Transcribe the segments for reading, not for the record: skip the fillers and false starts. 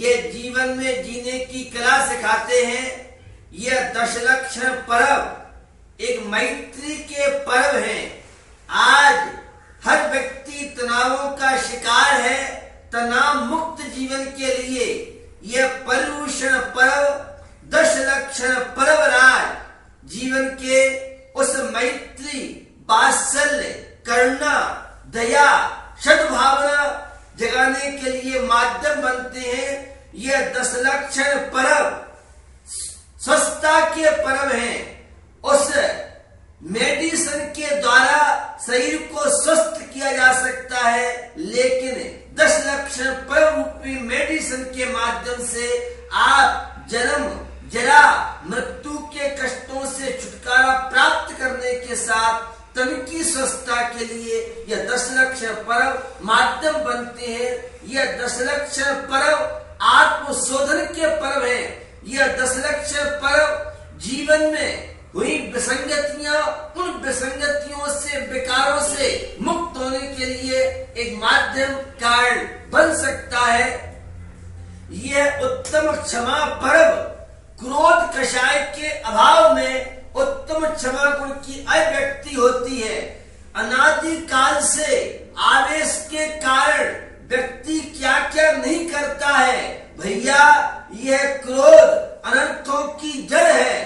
ये जीवन में जीने की कला सिखाते हैं। यह दशलक्षण पर्व एक मैत्री के पर्व हैं। आज हर व्यक्ति तनावों का शिकार है। तनाव मुक्त जीवन के लिए यह पर्युषण पर्व, दशलक्षण पर्व राज जीवन के उस मैत्री, वात्सल्य, करुणा, दया, सद्भावना जगाने के लिए माध्यम बनते हैं। यह दशलक्षण पर्व स्वस्थता के पर्व हैं। उस मेडिसिन के द्वारा शरीर को स्वस्थ किया जा सकता है, लेकिन दशलक्षण पर्व रूपी मेडिसिन के माध्यम से आप जन्म, जरा, मृत्यु के कष्टों से छुटकारा प्राप्त करने के साथ तन की स्वस्थता के लिए यह दशलक्षण पर्व माध्यम बनते हैं। यह दशलक्षण पर्व आत्मशोधन के पर्व है। यह दशलक्षण पर्व जीवन में हुई विसंगतियां, उन विसंगतियों से, विकारों से मुक्त होने के लिए एक माध्यम कारण बन सकता है। यह उत्तम क्षमा पर्व क्रोध कषाय के अभाव में उत्तम क्षमा गुण की अभिव्यक्ति होती है। अनादि काल से आवेश के कारण व्यक्ति क्या क्या नहीं करता है। भैया, यह क्रोध अनर्थों की जड़ है।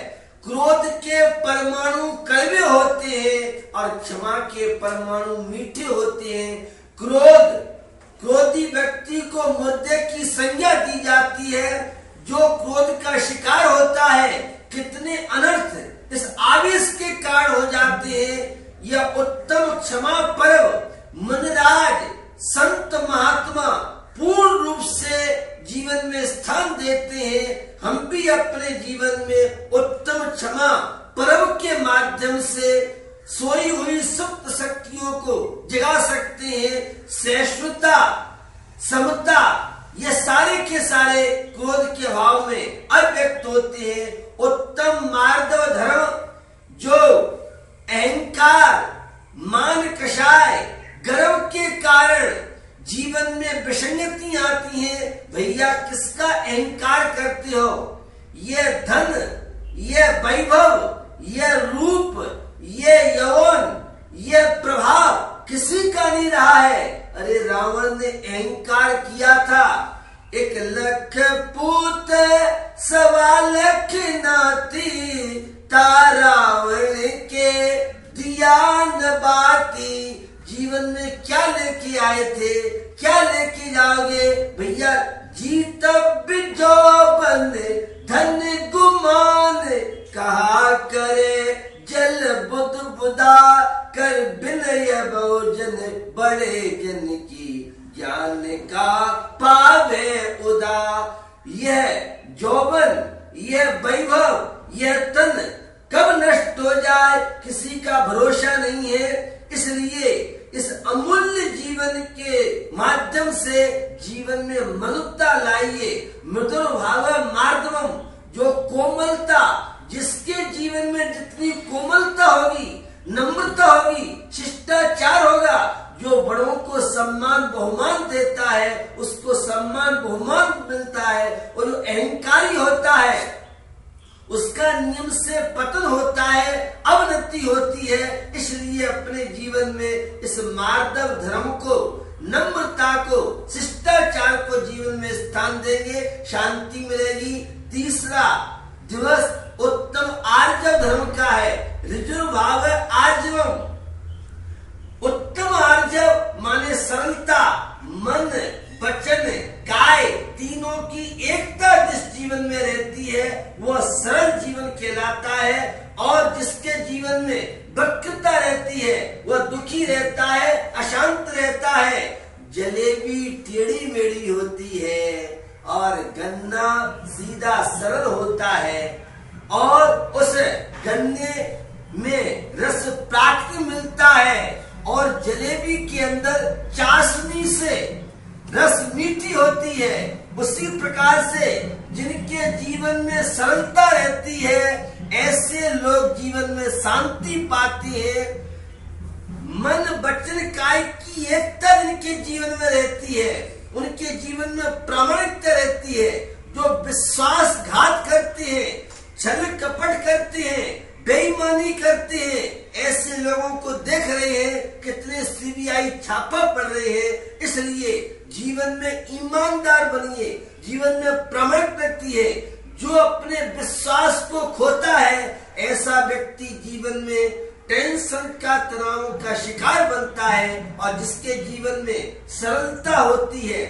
क्रोध के परमाणु कड़वे होते हैं और क्षमा के परमाणु मीठे होते हैं। क्रोधी व्यक्ति को मुर्दे की संज्ञा दी जाती है। जो क्रोध का शिकार होता है, कितने अनर्थ इस आवेश के कारण हो जाते हैं। यह उत्तम क्षमा पर्व मनराज संत महात्मा पूर्ण रूप से जीवन में स्थान देते हैं। हम भी अपने जीवन में उत्तम क्षमा पर्व के माध्यम से सोई हुई सुप्त शक्तियों को जगा सकते हैं। सहिष्णुता, समता, ये सारे के सारे क्रोध के भाव में अव्यक्त होते हैं। उत्तम मार्दव धर्म जो अहंकार, मान कषाय, गर्व के कारण जीवन में विसंगति आती है। भैया, किसका अहंकार करते हो? ये धन, ये वैभव, ये रूप, ये यौवन, ये प्रभाव किसी का नहीं रहा है। अरे रावण ने अहंकार किया था। 1,00,000 पूत 1.25 नाती, तारावण के दिया न बाती। जीवन में क्या लेके आए थे, क्या लेके जाओगे? भैया, जीतब जोबन धन गुमान, कहा करे जल बुद बुदा, कर बिनय बहुजन बड़े जन की, ज्ञान का पावे उदा। यह जोबन, यह वैभव, यह तन कब नष्ट हो जाए किसी का भरोसा नहीं है। इसलिए इस अमूल्य जीवन के माध्यम से जीवन में मनुष्यता लाइए। मृदुर भाव मार्दवम, जो कोमलता, जिसके जीवन में जितनी कोमलता होगी, नम्रता होगी, शिष्टाचार होगा, जो बड़ों को सम्मान बहुमान देता है उसको सम्मान बहुमान मिलता है। और जो अहंकारी होता है उसका नियम से पतन होता है, अवनति होती है। इसलिए अपने जीवन में इस मार्दव धर्म को, नम्रता को, शिष्टाचार को जीवन में स्थान देंगे, शांति मिलेगी। तीसरा दिवस उत्तम आर्जव धर्म का है। ऋजुर्भाव आर्जवम, उत्तम आर्जव माने सरलता, मन, वचन, काय तीनों की एकता जिस जीवन में रहती है वह सरल जीवन कहलाता है। और जिसके जीवन में वक्रता रहती है वह दुखी रहता है, अशांत रहता है। जलेबी टेढ़ी मेढ़ी होती है और गन्ना सीधा सरल होता है। और उस गन्ने में रस प्राकृतिक मिलता है और जलेबी के अंदर चाशनी से रस मीठी होती है। उसी प्रकार से जिनके जीवन में सरलता रहती है ऐसे लोग जीवन में शांति पाते हैं। मन, वचन, काय की एकता जिनके जीवन में रहती है उनके जीवन में प्रामाणिकता रहती है, जो विश्वासघात करते हैं, छल कपट करते हैं, बेईमानी करते हैं, ऐसे लोगों को देख रहे हैं कितने सीबीआई छापा पड़ रहे हैं। इसलिए जीवन में ईमानदार बनिए, जीवन में प्रमाणिक रखिए। जो अपने विश्वास को खोता है, ऐसा व्यक्ति जीवन में टेंशन का, तनाव का शिकार बनता है। और जिसके जीवन में सरलता होती है,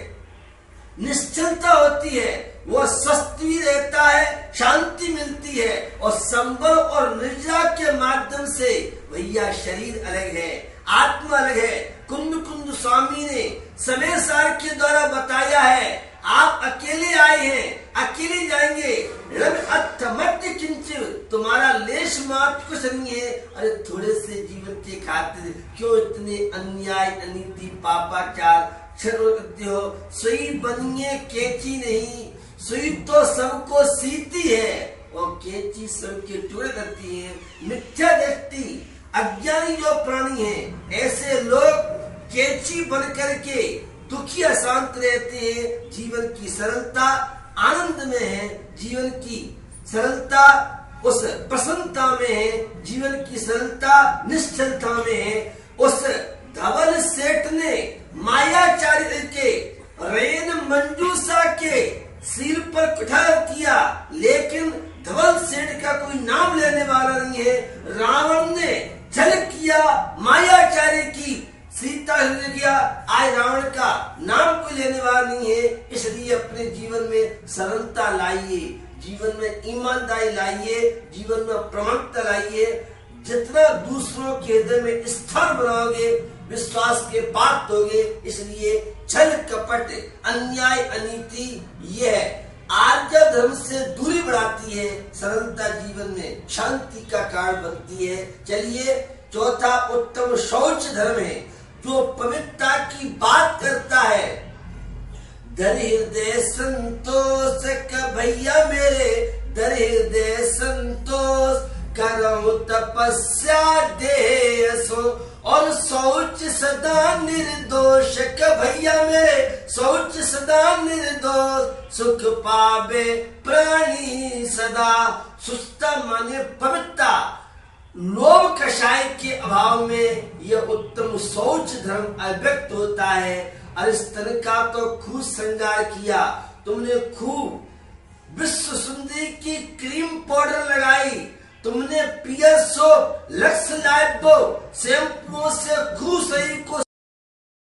निश्चलता होती है, वो स्वस्थ भी रहता है, शांति मिलती है। और संबल और निर्जरा के माध्यम से भैया शरीर अलग है, आत्मा अलग है। कुंद स्वामी ने समय सार के द्वारा बताया है, आप अकेले आए हैं, अकेले जाएंगे। तुम्हारा लेश मात्र कुछ नहीं है। अरे थोड़े से जीवन के खातिर क्यों इतने अन्याय, अनीति, पापाचार करते हो? सुई बनिए केची नहीं, सुई तो सबको सीती है और केची सबके टुकड़े करती है। मिथ्या दृष्टि, अज्ञानी जो प्राणी है, ऐसे लोग केची बन करके दुखी अशांत रहते हैं। जीवन की सरलता आनंद में है, जीवन की सरलता उस प्रसन्नता में है, जीवन की सरलता निश्चलता में है। उस धवल सेठ ने मायाचार्य के रेन मंजूषा के सिर पर कुठार किया, लेकिन धवल सेठ का कोई नाम लेने वाला नहीं है। रावण ने छल किया, मायाचार्य की सीता ने किया, आज रावण का नाम कोई लेने वाला नहीं है। इसलिए अपने जीवन में सरलता लाइए, जीवन में ईमानदारी लाइए, जीवन में प्रमाणिकता लाइए। जितना दूसरों के हृदय में स्थान बनाओगे, विश्वास के पात्र होगे। इसलिए छल कपट, अन्याय, अनीति यह आर्य धर्म से दूरी बढ़ाती है, सरलता जीवन में शांति का कारण बनती है। चलिए, चौथा उत्तम शौच धर्म है, जो पवित्रता की बात करता है। दर हृदय संतोष का भैया मेरे, दर हृदय संतोष करो तपस्या देसो, और शौच सदा निर्दोष का भैया मेरे, शौच सदा निर्दोष सुख पावे प्राणी सदा। सुस्ता माने पवित्रता, लोभ कषाय के अभाव में यह उत्तम शौच धर्म अव्यक्त होता है। और इस तरह का तो खूब श्रृंगार किया तुमने, खूब विश्व सुंदरी की क्रीम पाउडर लगाई तुमने, पियर सोप, लक्स लाइफ शैम्पू से खूब शरीर को